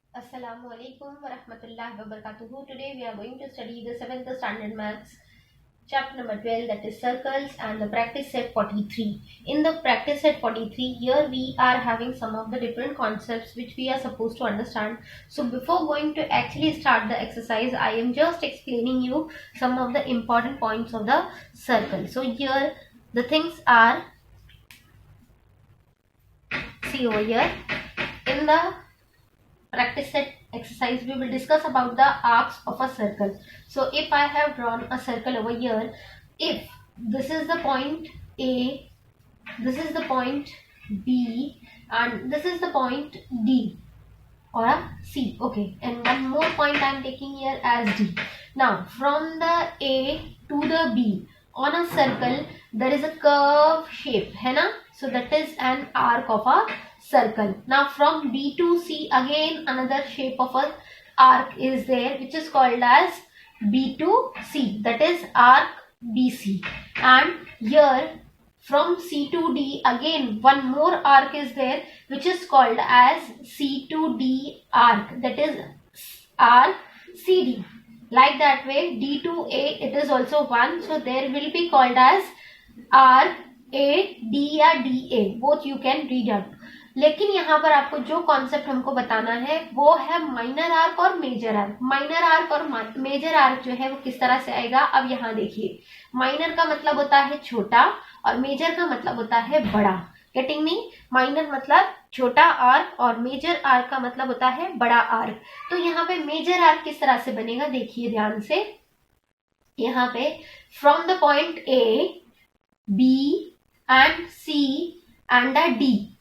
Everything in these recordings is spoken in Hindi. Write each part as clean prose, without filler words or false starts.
Assalamualaikum warahmatullahi wabarakatuh. Today we are going to study the 7th standard maths chapter number 12, that is circles, and the practice set 43. In the practice set 43, here we are having some of the different concepts which we are supposed to understand. So before going to actually start the exercise, I am just explaining you some of the important points of the circle. So here the things are, see over here, in the practice set exercise we will discuss about the arcs of a circle. So if I have drawn a circle over here, if this is the point A, this is the point B, and this is the point D or a C, okay, and one more point I am taking here as D. Now from the A to the B on a circle there is a curve shape, है ना? So that is an arc of a circle. Now from B to C again another shape of a arc is there which is called as B to C, that is arc BC. And here from C to D again one more arc is there which is called as C to D arc, that is arc CD. Like that way D to A it is also one, so there will be called as arc A D या DA, both you can read out. लेकिन यहाँ पर आपको जो कॉन्सेप्ट हमको बताना है वो है माइनर आर्क और मेजर आर्क. माइनर आर्क और मेजर आर्क जो है वो किस तरह से आएगा, अब यहाँ देखिए. माइनर का मतलब होता है छोटा और मेजर का मतलब होता है बड़ा. Getting me? माइनर मतलब छोटा आर्क और मेजर आर्क का मतलब होता है बड़ा आर्क. तो यहाँ पे मेजर आर्क किस तरह से बनेगा देखिए ध्यान से. यहाँ पे from the point A, B and C and D,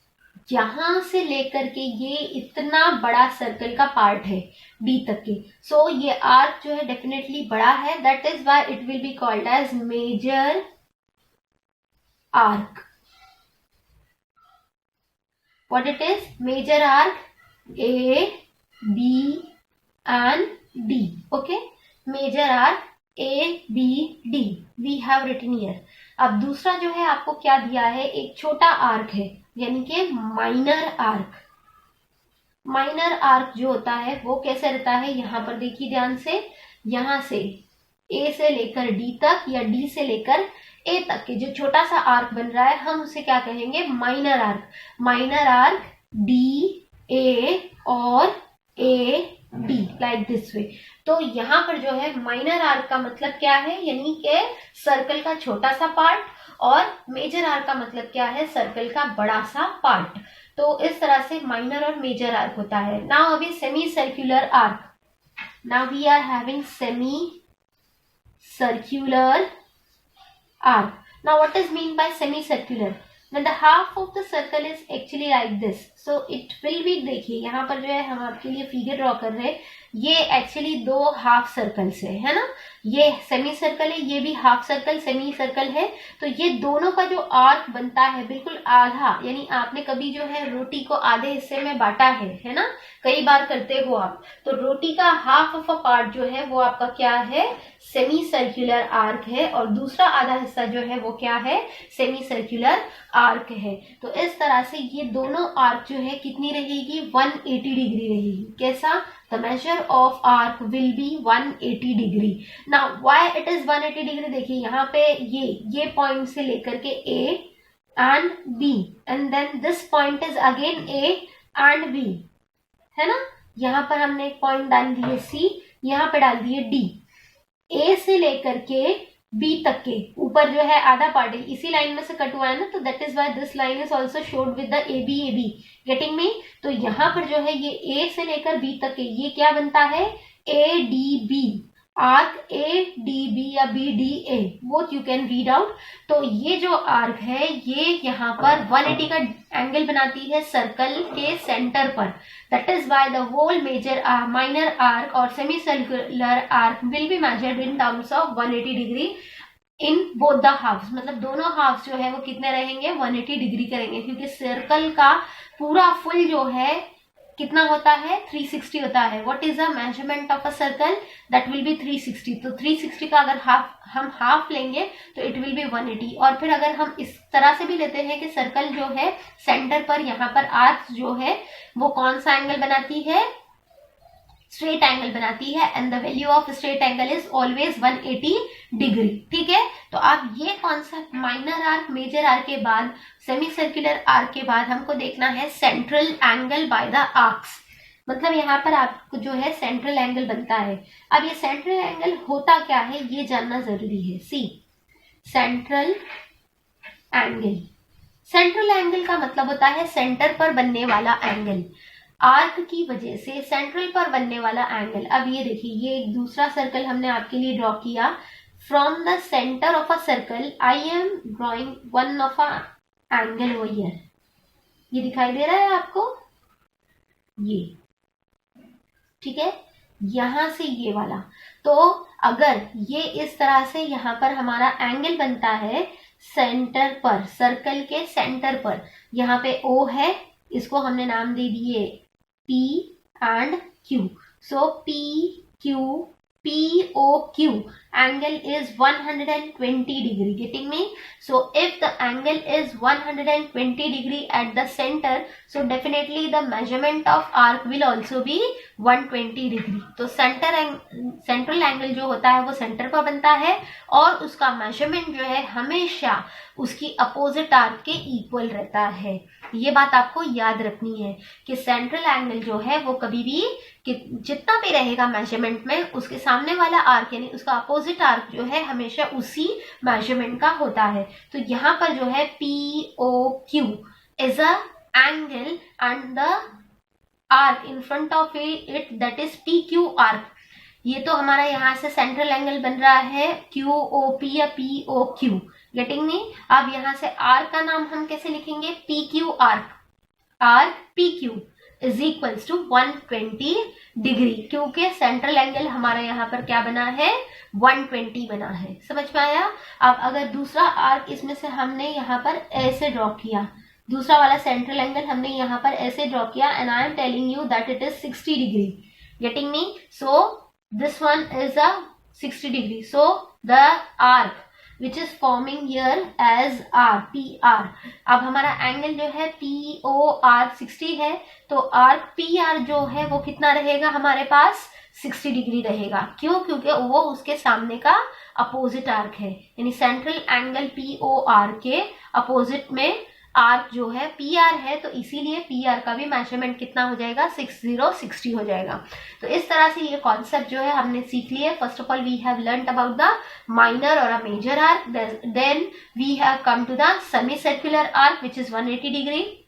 यहां से लेकर के ये इतना बड़ा सर्कल का पार्ट है डी तक के. सो ये आर्क जो है डेफिनेटली बड़ा है, that is why it will be called as major arc. What it is? Major arc A, B and D. Okay, major arc A, B, D we have written here. अब दूसरा जो है आपको क्या दिया है, एक छोटा आर्क है यानी कि माइनर आर्क. माइनर आर्क जो होता है वो कैसे रहता है, यहाँ पर देखिए ध्यान से. यहाँ से ए से लेकर डी तक या डी से लेकर ए तक के जो छोटा सा आर्क बन रहा है हम उसे क्या कहेंगे, minor arc. Minor arc D A और A D, like this way. तो यहाँ पर जो है माइनर आर्क का मतलब क्या है, यानी कि सर्कल का छोटा सा पार्ट, और मेजर आर्क का मतलब क्या है, सर्कल का बड़ा सा पार्ट. तो इस तरह से माइनर और मेजर आर्क होता है. नाउ अभी semi circular arc. Now we are having semi circular arc. Now what is mean by semicircular? When the half of the circle is actually like this, so it will be, देखिए यहाँ पर जो है हम आपके लिए फिगर ड्रॉ कर रहे हैं. ये एक्चुअली दो हाफ सर्कल्स है ना. ये सेमी सर्कल है, ये भी हाफ सर्कल सेमी सर्कल है. तो ये दोनों का जो आर्क बनता है बिल्कुल आधा, यानी आपने कभी जो है रोटी को आधे हिस्से में बांटा है ना, कई बार करते हो आप. तो रोटी का हाफ ऑफ अ पार्ट जो है वो आपका क्या है, सेमी सर्क्यूलर आर्क है, और दूसरा आधा हिस्सा जो है वो क्या है, सेमी सर्क्यूलर आर्क है. तो इस तरह से ये दोनों आर्क जो है कितनी रहेगी, 180 डिग्री रहेगी. कैसा? The measure of arc will be 180 degree. Now why it is 180 degree? देखिए यहाँ पे ये पॉइंट से लेकर के A and B and then this point is again A and B, है ना. यहाँ पर हमने एक पॉइंट डाल दिए C, यहाँ पे डाल दिए D. A से लेकर के B तक के ऊपर जो है आधा पार्ट है, इसी लाइन में से कट हुआ है ना, तो that is why this line is also showed with the AB. Getting me? तो यहाँ पर जो है ये A से लेकर B तक के ये क्या बनता है, ADB. आर्क ADB या BDA, both you can read out. तो ये जो आर्क है ये यहाँ पर 180 का एंगल बनाती है सर्कल के सेंटर पर. That is why the whole major minor arc और semi circular arc will be measured in terms of 180 degree in both the halves. मतलब दोनों हाफ्स जो है वो कितने रहेंगे, 180 डिग्री करेंगे, क्योंकि सर्कल का पूरा फुल जो है कितना होता है, 360 होता है. What is the measurement of a circle, that will be 360. तो 360 का अगर हम हाफ लेंगे तो इट विल बी 180. और फिर अगर हम इस तरह से भी लेते हैं कि सर्कल जो है सेंटर पर यहाँ पर आर्क जो है वो कौन सा एंगल बनाती है, स्ट्रेट एंगल बनाती है and the value of straight angle is always 180 degree. ठीक है, तो अब ये concept minor arc major arc के बाद सेमी सर्कुलर आर्क के बाद हमको देखना है central angle by the arcs. मतलब यहाँ पर आपको जो है सेंट्रल एंगल बनता है। अब ये सेंट्रल एंगल होता क्या है ये जानना जरूरी है। C central angle, central angle का मतलब होता है सेंटर पर बनने वाला एंगल, आर्क की वजह से सेंट्रल पर बनने वाला एंगल। अब ये देखिए, ये एक दूसरा सर्कल हमने आपके लिए ड्रॉ किया। From the centre of a circle I am drawing one of a angle over here. ये दिखाई दे रहा है आपको, ये ठीक है, यहां से ये वाला। तो अगर ये इस तरह से यहाँ पर हमारा एंगल बनता है सेंटर पर, सर्कल के सेंटर पर, यहाँ पे O है, इसको हमने नाम दे दिए P and Q। So POQ angle is 120 degree, getting me? So if the angle is 120 degree at the center, so definitely the measurement of arc will also be 120 degree। तो सेंट्रल एंगल जो होता है वो सेंटर पर बनता है और उसका मेजरमेंट जो है हमेशा उसकी अपोजिट आर्क के इक्वल रहता है। ये बात आपको याद रखनी है कि सेंट्रल एंगल जो है वो कभी भी जितना भी रहेगा मेजरमेंट में, उसके सामने वाला आर्क यानी उसका अपोजिट आर्क जो है हमेशा उसी मेजरमेंट का होता है। तो यहाँ पर जो है POQ is a angle and the arc in front of it that is PQ arc. ये तो हमारा यहाँ से सेंट्रल एंगल बन रहा है QOP या POQ, गेटिंग मी? अब यहाँ से आर्क का नाम हम कैसे लिखेंगे? PQ arc, arc PQ is equals to 120 degree, क्योंकि सेंट्रल एंगल हमारा यहाँ पर क्या बना है? 120 बना है। समझ में आया? अब अगर दूसरा आर्क इसमें से हमने यहाँ पर ऐसे ड्रॉ किया, दूसरा वाला सेंट्रल एंगल हमने यहाँ पर ऐसे ड्रॉ किया and I am telling you that it is 60 degree, getting me? So this one is a 60 degree, so the arc which is forming here as R, PR। अब हमारा एंगल जो है POR 60 है, तो आर्क PR जो है वो कितना रहेगा हमारे पास? 60 डिग्री रहेगा। क्यों? क्योंकि वो उसके सामने का अपोजिट आर्क है, यानी सेंट्रल एंगल POR के अपोजिट में आर्क जो है PR है, तो इसीलिए PR का भी मेजरमेंट कितना हो जाएगा? 60 हो जाएगा। तो इस तरह से ये कॉन्सेप्ट जो है हमने सीख लिया। First of all we have learned about the minor और a major arc, then we have come to the semi circular arc which is 180 degree,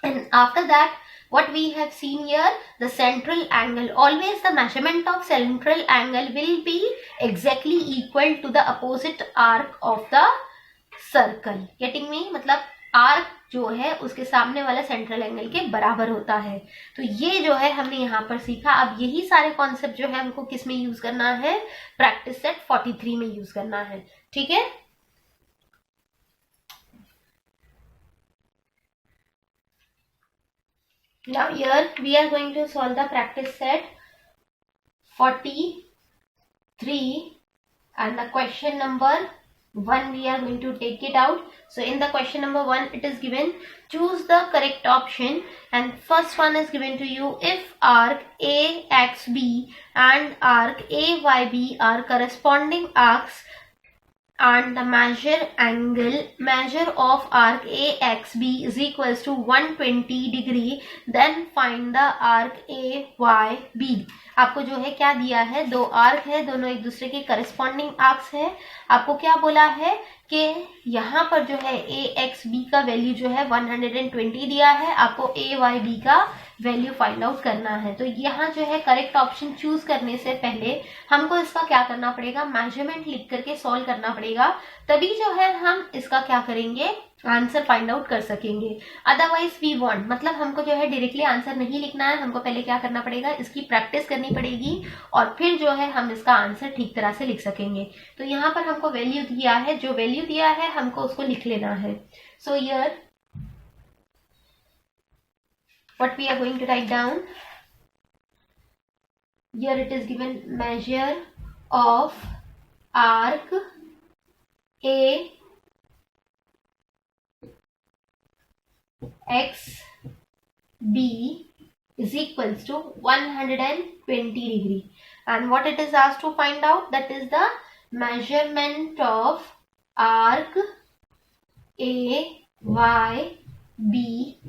and after that what we have seen here, the central angle, always the measurement of central angle will be exactly equal to the opposite arc of the circle, getting me? मतलब आर्क जो है उसके सामने वाला सेंट्रल एंगल के बराबर होता है। तो ये जो है हमने यहाँ पर सीखा। अब यही सारे कॉन्सेप्ट जो है हमको किस में यूज करना है? प्रैक्टिस सेट 43 में यूज करना है। ठीक है, now here we are going to solve the practice set 43 and the question number 1 we are going to take it out. So in the question number 1 it is given, choose the correct option, and first one is given to you, if arc AXB and arc AYB are corresponding arcs and the measure of arc AXB is equals to 120 degree, then find the arc AYB। आपको जो है क्या दिया है? दो आर्क है, दोनों एक दूसरे के करस्पॉन्डिंग आर्क्स है। आपको क्या बोला है कि यहाँ पर जो है AXB का वैल्यू जो है 120 दिया है, आपको AYB का वैल्यू फाइंड आउट करना है। तो यहाँ जो है करेक्ट ऑप्शन चूज करने से पहले हमको इसका क्या करना पड़ेगा? मेजरमेंट लिख करके सॉल्व करना पड़ेगा, तभी जो है हम इसका क्या करेंगे? आंसर फाइंड आउट कर सकेंगे। अदरवाइज वी वांट, मतलब हमको जो है डायरेक्टली आंसर नहीं लिखना है, हमको पहले क्या करना पड़ेगा? इसकी प्रैक्टिस करनी पड़ेगी और फिर जो है हम इसका आंसर ठीक तरह से लिख सकेंगे। तो यहाँ पर हमको वैल्यू दिया है, जो वैल्यू दिया है हमको उसको लिख लेना है। So here what we are going to write down, here it is given, measure of arc AXB is equals to 120 degree. And what it is asked to find out, that is the measurement of arc AYB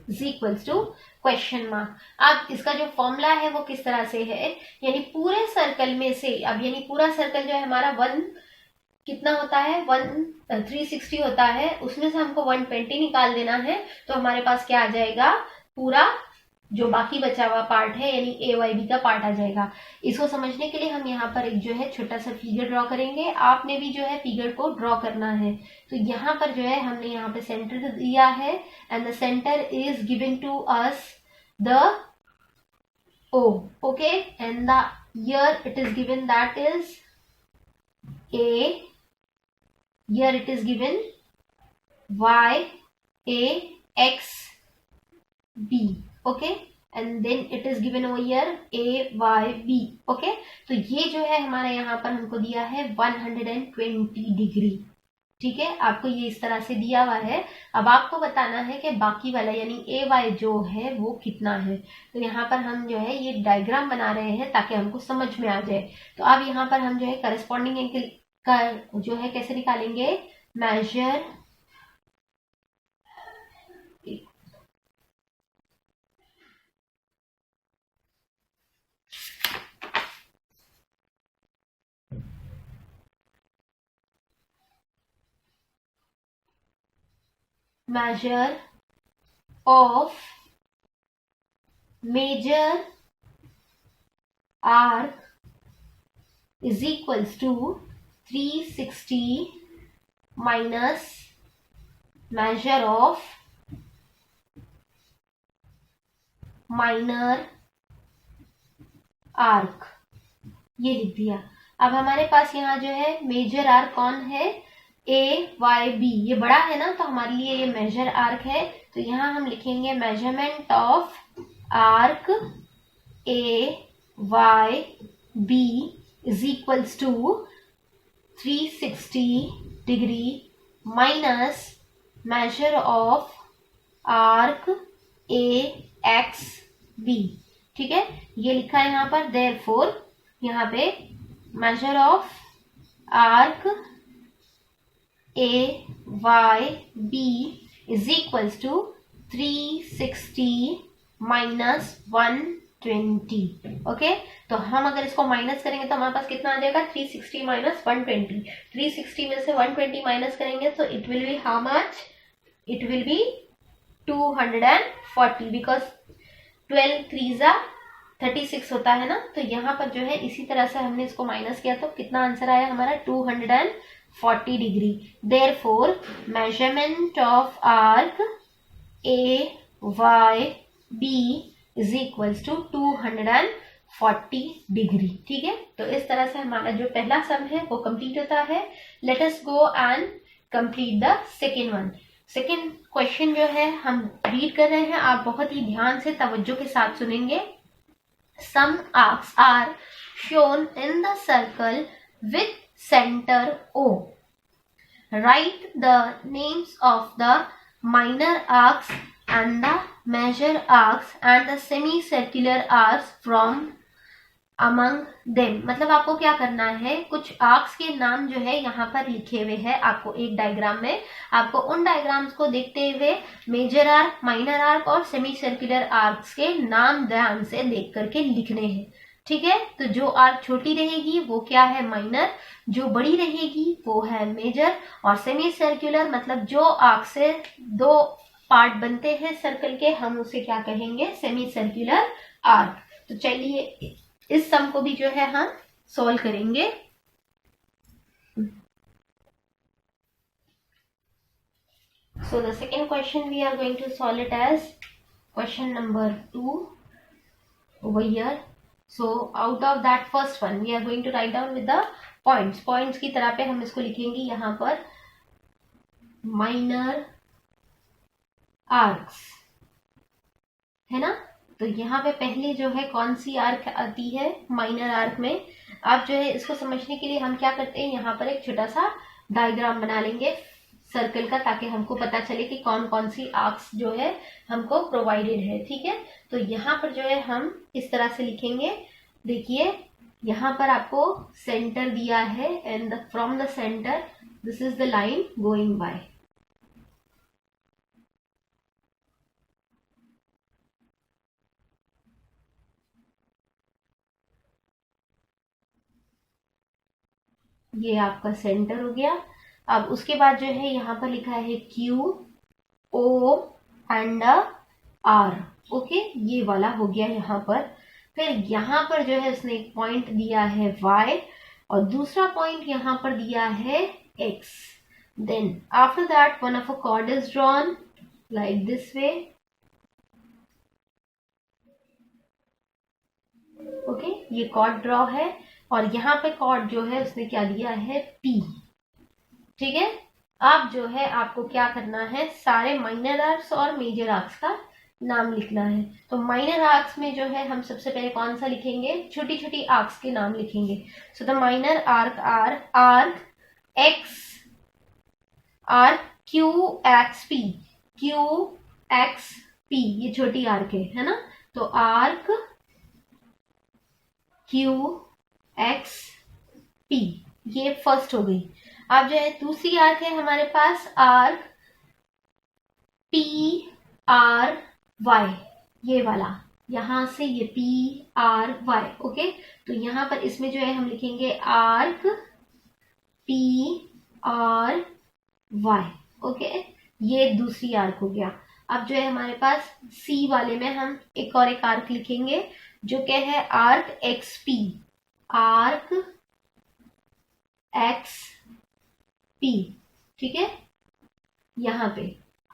is equals to question mark. अब इसका जो फॉर्मूला है वो किस तरह से है, यानी पूरे सर्कल में से, अब यानी पूरा सर्कल जो है हमारा कितना होता है 360 होता है, उसमें से हमको 120 निकाल देना है. तो हमारे पास क्या आ जाएगा, पूरा जो बाकी बचा हुआ पार्ट है यानी AYB का पार्ट आ जाएगा. इसको समझने के लिए हम यहाँ पर एक जो है छोटा सा फिगर ड्रॉ करेंगे. आपने भी जो है फिगर को ड्रॉ करना है. तो यहाँ पर जो है हमने यहाँ पे सेंटर दिया है and the center is given to us the O. Okay, and the year it is given that is A. Here it is given YAXB. Okay, and then it is given over here AYB. Okay, तो ये जो है हमारा यहाँ पर हमको दिया है 120 डिग्री. ठीक है, आपको ये इस तरह से दिया हुआ है. अब आपको बताना है कि बाकी वाला यानी AY जो है वो कितना है. तो यहाँ पर हम जो है ये डायग्राम बना रहे हैं ताकि हमको समझ में आ जाए. तो अब यहाँ पर हम जो है करस्पॉन्डिंग एंगल का जो है कैसे निकालेंगे, measure of major arc is equals to 360 minus measure of minor arc, ये लिख दिया. अब हमारे पास यहाँ जो है मेजर आर्क कौन है, AYB. ये बड़ा है ना, तो हमारे लिए ये मेजर आर्क है. तो यहाँ हम लिखेंगे measurement of arc AYB is equals to 360 degree minus measure of arc AXB. ठीक है, ये लिखा है यहाँ पर. therefore यहाँ पे measure of arc AYB is equals to 360 minus 120. Okay, तो हम अगर इसको माइनस करेंगे तो हमारे पास कितना आ जाएगा, 360 माइनस 120. 360 में से 120 माइनस करेंगे तो it will B how much, it will B 240 because 12 3 36 होता है ना. तो यहाँ पर जो है इसी तरह से हमने इसको माइनस किया तो कितना आंसर आया हमारा 240 degree. Therefore measurement of arc AYB is equals to 240 degree. ठीक है, तो इस तरह से हमारा जो पहला सम है वो कंप्लीट होता है. Late us go and complete the second one. Second question जो है हम रीड कर रहे हैं, आप बहुत ही ध्यान से तवज्जो के साथ सुनेंगे. Some arcs are shown in the circle with centre O. Write the names of the minor arcs and the major arcs and the semicircular arcs from among them. मतलब आपको क्या करना है, कुछ आर्क्स के नाम जो है यहाँ पर लिखे हुए हैं आपको एक डायग्राम में. आपको उन डायग्राम्स को देखते हुए मेजर आर्क, माइनर आर्क और सेमी सर्कुलर आर्क्स के नाम ध्यान से देख करके लिखने हैं. ठीक है, तो जो आर्क छोटी रहेगी वो क्या है, माइनर. जो बड़ी रहेगी वो है मेजर. और सेमी सर्कुलर मतलब जो आर्क से दो पार्ट बनते हैं सर्कल के, हम उसे क्या कहेंगे, सेमी सर्कुलर आर्क. तो चलिए इस सम को भी जो है हम सॉल्व करेंगे. So the second question we are going to solve it as question number 2 over here. So out of that first one we are going to write down with the points. Points की तरह पे हम इसको लिखेंगे यहाँ पर माइनर आर्क्स, है ना. तो यहाँ पे पहले जो है कौन सी आर्क आती है, माइनर आर्क में. आप जो है इसको समझने के लिए हम क्या करते हैं, यहाँ पर एक छोटा सा डायग्राम बना लेंगे सर्कल का, ताकि हमको पता चले कि कौन कौन सी आर्क्स जो है हमको प्रोवाइडेड है। ठीक है, तो यहाँ पर जो है हम इस तरह से लिखेंगे। देखिए यहाँ पर आपको सेंटर दिया है and from the centre this is the line going by. ये आपका सेंटर हो गया। अब उसके बाद जो है यहाँ पर लिखा है Q O and R। Okay, ये वाला हो गया यहाँ पर। फिर यहाँ पर जो है उसने एक पॉइंट दिया है Y और दूसरा पॉइंट यहाँ पर दिया है X। Then after that one of a chord is drawn like this way. Okay, ये कॉर्ड ड्रॉ है और यहाँ पे कॉर्ड जो है उसने क्या दिया है P। ठीक है, अब जो है आपको क्या करना है, सारे माइनर आर्क्स और मेजर आर्क्स का नाम लिखना है। तो माइनर आर्क्स में जो है हम सबसे पहले कौन सा लिखेंगे, छोटी छोटी आर्क्स के नाम लिखेंगे। So the minor arc R arc X, arc Q X P, Q X P, ये छोटी आर्क है ना। तो आर्क क्यू एक्स पी, ये फर्स्ट हो गई। अब जो है दूसरी आर्क है हमारे पास आर्क पी आर वाई, ये वाला, यहां से ये पी आर वाई। ओके, तो यहां पर इसमें जो है हम लिखेंगे arc P R Y. Okay, ये दूसरी आर्क हो गया। अब जो है हमारे पास सी वाले में हम एक और एक आर्क लिखेंगे जो क्या है arc x P, arc x P. ठीक है, यहाँ पे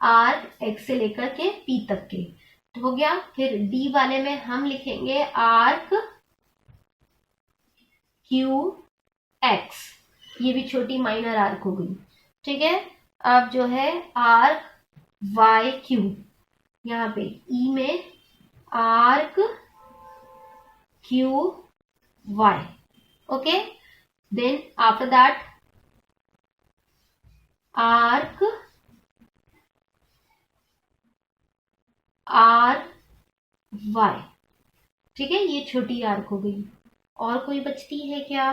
आर्क एक्स से लेकर के पी तक के तो हो गया। फिर डी वाले में हम लिखेंगे आर्क क्यू एक्स, ये भी छोटी माइनर आर्क हो गई। ठीक है, अब जो है आर्क वाई क्यू, यहाँ पे ई में arc Q Y. Okay, then after that arc R Y. ठीक है, ये छोटी आर्क हो गई। और कोई बचती है क्या?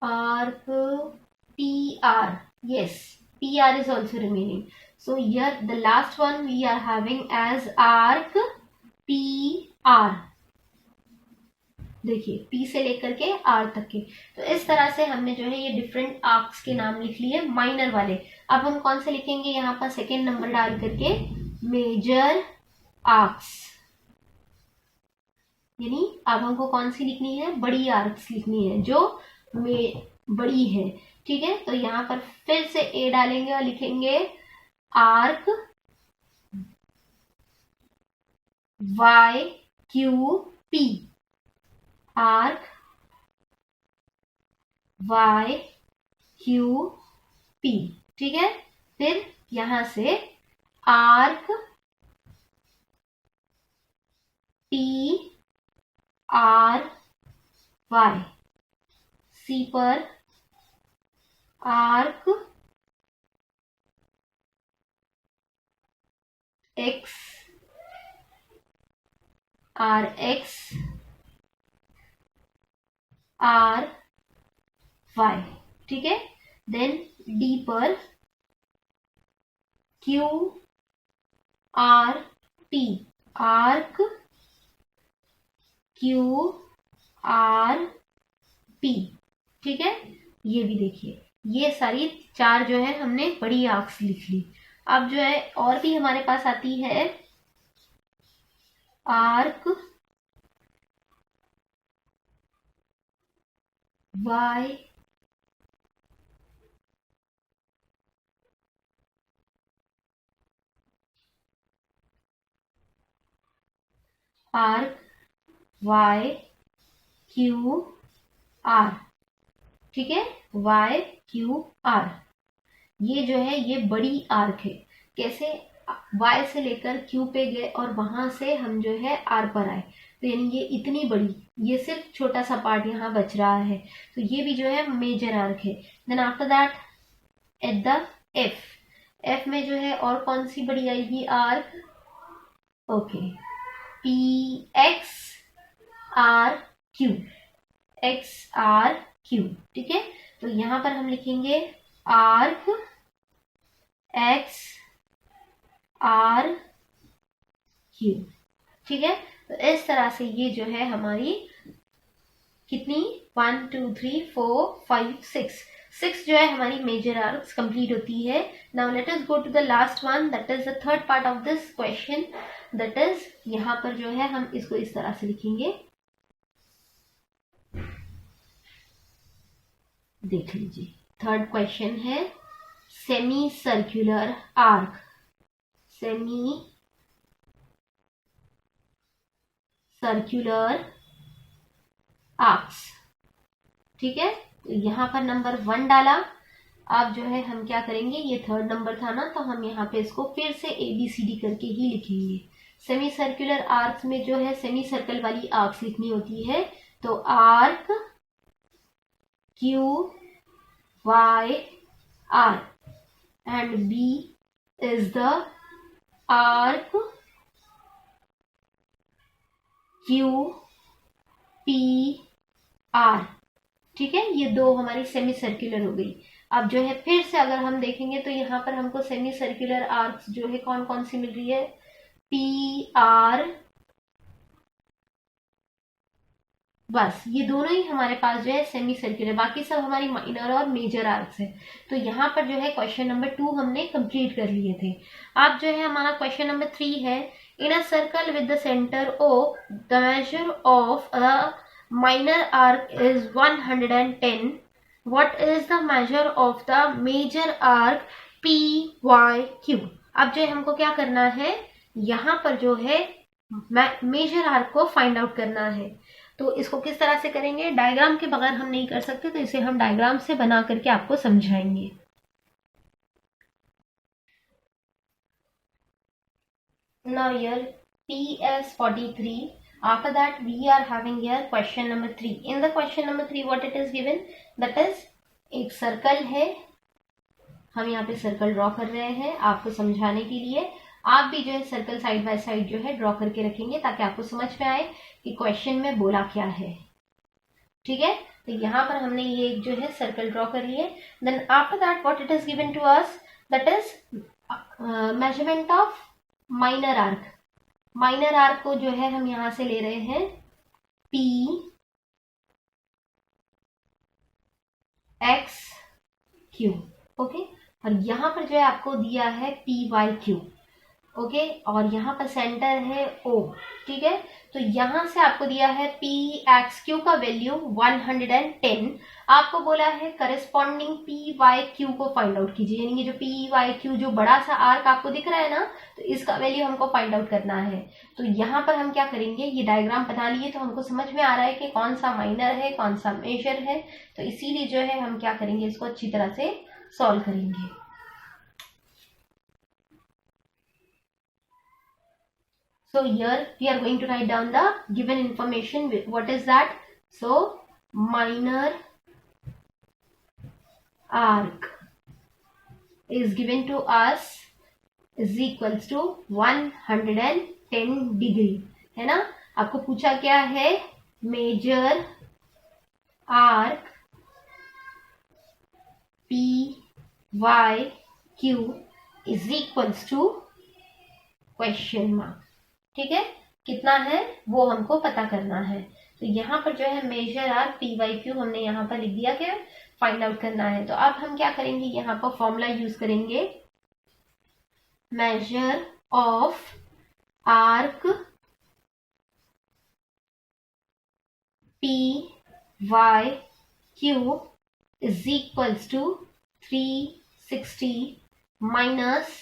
Arc P are, yes, PR is also remaining. So here the last one we are having as arc PR. देखिए P से लेकर के R तक के। तो इस तरह से हमने जो है ये डिफरेंट आर्क्स के नाम लिख लिए माइनर वाले। अब हम कौन से लिखेंगे यहाँ पर सेकेंड नंबर डाल करके, मेजर आर्क्स। यानी अब हमको कौन सी लिखनी है, बड़ी आर्क्स लिखनी है जो बड़ी है। ठीक है, तो यहाँ पर फिर से ए डालेंगे और लिखेंगे arc Y Q P, arc Y Q P. ठीक है, फिर यहां से arc P R Y, C पर arc X R X R Y. ठीक है, देन डी पर Q R P, arc Q R P. ठीक है, ये भी देखिए ये सारी चार जो है हमने बड़ी आर्क्स लिख ली। अब जो है और भी हमारे पास आती है arc Y arc Y Q R. ठीक है, वाई क्यू आर, ये जो है ये बड़ी आर्क है। कैसे, y से लेकर q पे गए और वहां से हम जो है r पर आए। तो यानी ये इतनी बड़ी, ये सिर्फ छोटा सा पार्ट यहाँ बच रहा है, तो ये भी जो है मेजर आर्क है। Then after that at the F में जो है और कौन सी बड़ी आएगी arc, okay, P X R Q, X R Q, ठीक है। तो यहां पर हम लिखेंगे आर्क एक्स आर क्यू, ठीक है। तो इस तरह से ये जो है हमारी कितनी 1 2 3 4 5 6 जो है हमारी मेजर आर्क्स कंप्लीट होती है। Now let us go to the last one, that is the third part of this question, that is यहां पर जो है हम इसको इस तरह से लिखेंगे, देख लीजिए। थर्ड क्वेश्चन है semi circular arc, semi circular arcs, ठीक है। तो यहां पर नंबर 1 डाला। अब जो है हम क्या करेंगे, ये थर्ड नंबर था ना, तो हम यहाँ पे इसको फिर से ABCD करके ही लिखेंगे। सेमी सर्कुलर आर्क्स में जो है सेमी सर्कल वाली आर्क्स लिखनी होती है, तो arc Q Y R and B is the arc Q P R, ठीक है। ये दो हमारी सेमी सर्कुलर हो गई। अब जो है फिर से अगर हम देखेंगे तो यहाँ पर हमको सेमी सर्कुलर आर्क्स जो है कौन कौन सी मिल रही है, पी आर, बस ये दोनों ही हमारे पास जो है सेमी सर्कुलर, बाकी सब हमारी माइनर और मेजर आर्क्स है। तो यहाँ पर जो है क्वेश्चन नंबर 2 हमने कंप्लीट कर लिए थे। अब जो है हमारा क्वेश्चन नंबर 3 है, in a circle with the centre O the measure of a minor arc is 110, what is the measure of the major arc PYQ। अब जो हमको क्या करना है, यहाँ पर जो है मेजर आर्क को फाइंड आउट करना है। तो इसको किस तरह से करेंगे, डायग्राम के बगैर हम नहीं कर सकते, तो इसे हम डायग्राम से बना करके आपको समझाएंगे। Now here PS43, after that we are having here question number 3. In the question number 3 what it is given, that is एक सर्कल है, हम यहाँ पे सर्कल ड्रॉ कर रहे हैं आपको समझाने के लिए। आप भी जो है सर्कल साइड बाय साइड जो है ड्रॉ करके रखेंगे ताकि आपको समझ में आए कि क्वेश्चन में बोला क्या है, ठीक है। तो यहाँ पर हमने ये एक जो है सर्कल ड्रॉ कर लिए। Then after that what it is given to us, that is measurement of minor arc. Minor arc को जो है हम यहां से ले रहे हैं पी एक्स क्यू, ओके। और यहां पर जो है आपको दिया है पी वाई क्यू, ओके। और यहाँ पर सेंटर है O, ठीक है। तो यहां से आपको दिया है पी एक्स क्यू का वैल्यू 110, आपको बोला है करस्पॉन्डिंग पी वाई क्यू को फाइंड आउट कीजिए, यानी कि जो पी वाई क्यू जो बड़ा सा आर्क आपको दिख रहा है ना, तो इसका वैल्यू हमको फाइंड आउट करना है। तो यहाँ पर हम क्या करेंगे, ये डायग्राम बना लिए तो हमको समझ में आ रहा है कि कौन सा माइनर है कौन सा मेजर है, तो इसीलिए जो है हम क्या करेंगे, इसको अच्छी तरह से सॉल्व करेंगे। So here we are going to write down the given information. What is that? So minor arc is given to us is equals to 110 degree, है ना। आपको पूछा क्या है, major arc P Y Q is equals to question mark, ठीक है। कितना है वो हमको पता करना है। तो यहाँ पर जो है major arc P Y Q हमने यहाँ पर लिख दिया कि फाइंड आउट करना है। तो अब हम क्या करेंगे, यहाँ पर फॉर्मूला यूज करेंगे, measure of arc P Y Q is equals to 360 minus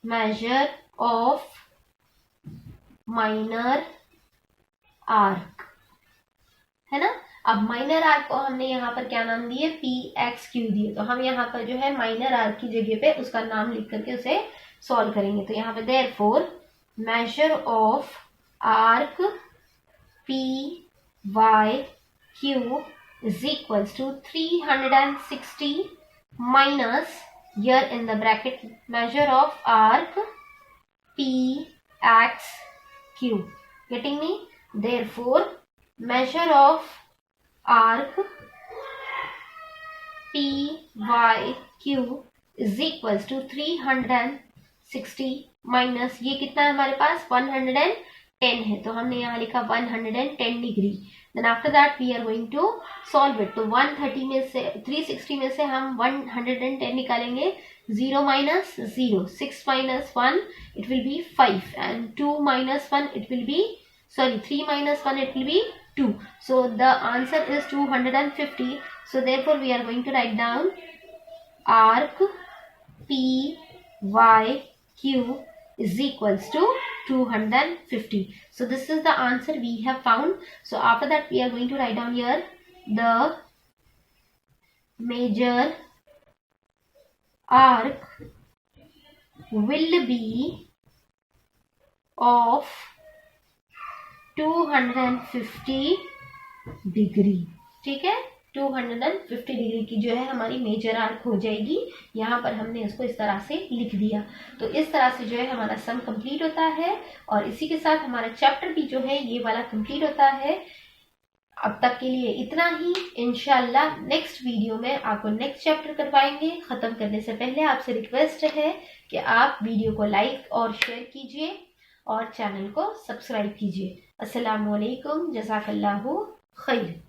measure of minor arc, है ना। अब माइनर आर्क को हमने यहाँ पर क्या नाम दिए, पी एक्स क्यू दिए, तो हम यहाँ पर जो है माइनर आर्क की जगह पे उसका नाम लिख करके उसे सॉल्व करेंगे। तो यहाँ पे therefore measure of arc PYQ is equals to 360 minus, here in the bracket, measure of arc PXQ. Getting me? Therefore, measure of arc PYQ is equals to 360 minus, ये कितना है हमारे पास 110 है, तो हमने यहाँ लिखा 110 degree. Then after that we are going to solve it. तो 130 में से 360 में से हम 110 निकालेंगे. 0 minus 0, 6 minus 1 it will be 5, and 2 minus 1 it will be, sorry, 3 minus 1 it will be 2. So the answer is 250. So therefore we are going to write down arc PYQ is equals to 250. So this is the answer we have found. So after that we are going to write down here the major arc will be of 250 degree. ठीक है, 250 डिग्री की जो है हमारी मेजर आर्क हो जाएगी. यहाँ पर हमने इसको इस तरह से लिख दिया. तो इस तरह से जो है हमारा सम कंप्लीट होता है, और इसी के साथ हमारा चैप्टर भी जो है ये वाला कंप्लीट होता है. अब तक के लिए इतना ही. इंशाल्लाह नेक्स्ट वीडियो में आपको नेक्स्ट चैप्टर करवाएंगे. खत्म करने से पहले आपसे रिक्वेस्ट है कि आप वीडियो को लाइक और शेयर कीजिए और चैनल को सब्सक्राइब कीजिए. अस्सलामु अलैकुम, जज़ाकल्लाहु खैर.